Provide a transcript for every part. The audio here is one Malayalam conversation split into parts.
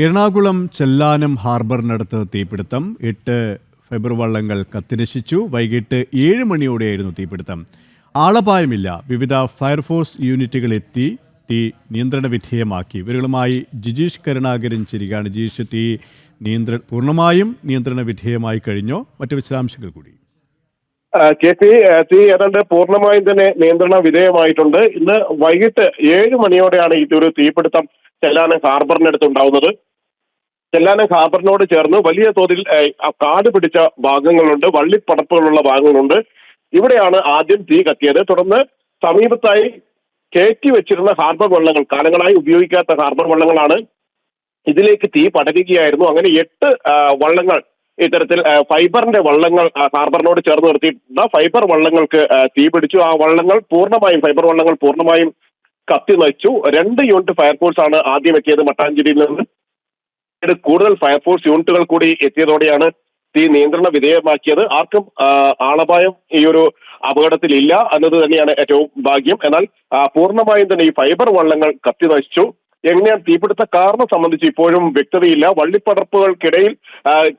എറണാകുളം ചെല്ലാനം ഹാർബറിനടുത്ത് തീപിടുത്തം. 8 ഫൈബർ വള്ളങ്ങൾ കത്തിനശിച്ചു. വൈകിട്ട് 7 മണിയോടെയായിരുന്നു തീപിടുത്തം. ആളപായമില്ല. വിവിധ ഫയർഫോഴ്സ് യൂണിറ്റുകൾ എത്തി തീ നിയന്ത്രണ വിധേയമാക്കി. ഇവരുമായി ജിജീഷ് കരുണാകരൻ ചിരികാണ്. ജിജീഷ്, തീ പൂർണ്ണമായും നിയന്ത്രണ വിധേയമായി കഴിഞ്ഞോ? മറ്റു വിശദാംശങ്ങൾ കൂടി. തീ ഏതാണ്ട് പൂർണ്ണമായും തന്നെ നിയന്ത്രണ വിധേയമായിട്ടുണ്ട്. ഇന്ന് വൈകിട്ട് 7 മണിയോടെയാണ് ഇതൊരു തീപിടുത്തം ചെല്ലാനം ഹാർബറിനടുത്ത് ഉണ്ടാവുന്നത്. ചെല്ലാനം ഹാർബറിനോട് ചേർന്ന് വലിയ തോതിൽ കാട് പിടിച്ച ഭാഗങ്ങളുണ്ട്, വള്ളിപ്പടപ്പുകളുള്ള ഭാഗങ്ങളുണ്ട്. ഇവിടെയാണ് ആദ്യം തീ കത്തിയത്. തുടർന്ന് സമീപത്തായി കയറ്റി വെച്ചിരുന്ന ഹാർബർ വള്ളങ്ങൾ, കാലങ്ങളായി ഉപയോഗിക്കാത്ത ഹാർബർ വള്ളങ്ങളാണ്, ഇതിലേക്ക് തീ പടരുകയായിരുന്നു. അങ്ങനെ 8 വള്ളങ്ങൾ, ഇത്തരത്തിൽ ഫൈബറിന്റെ വള്ളങ്ങൾ ഹാർബറിനോട് ചേർന്ന് നിർത്തിയിട്ടുള്ള ഫൈബർ വള്ളങ്ങൾക്ക് തീ പിടിച്ചു. ആ വള്ളങ്ങൾ പൂർണ്ണമായും, ഫൈബർ വള്ളങ്ങൾ പൂർണ്ണമായും കത്തി നശിച്ചു. 2 യൂണിറ്റ് ഫയർഫോഴ്സ് ആണ് ആദ്യം എത്തിയത് മട്ടാഞ്ചേരിയിൽ നിന്ന്. കൂടുതൽ ഫയർഫോഴ്സ് യൂണിറ്റുകൾ കൂടി എത്തിയതോടെയാണ് തീ നിയന്ത്രണ വിധേയമാക്കിയത്. ആർക്കും ആളപായം ഈ ഒരു അപകടത്തിൽ ഇല്ല എന്നത് തന്നെയാണ് ഏറ്റവും ഭാഗ്യം. എന്നാൽ പൂർണ്ണമായും തന്നെ ഈ ഫൈബർ വള്ളങ്ങൾ കത്തി നശിച്ചു. എങ്ങനെയാണ് തീപിടുത്ത കാരണം സംബന്ധിച്ച് ഇപ്പോഴും വ്യക്തതയില്ല. വള്ളിപ്പടർപ്പുകൾക്കിടയിൽ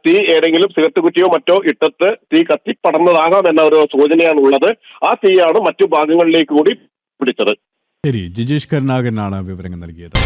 തീ ഏതെങ്കിലും സിഗരറ്റ് കുറ്റിയോ മറ്റോ ഇട്ടത്ത് തീ കത്തിപ്പടർന്നതാകാം എന്ന ഒരു സൂചനയാണ് ഉള്ളത്. ആ തീയാണ് മറ്റു ഭാഗങ്ങളിലേക്ക് കൂടി പിടിച്ചത്. ശരി, ജിജീഷ് കരുണാകരനാണ് വിവരങ്ങൾ നൽകിയത്.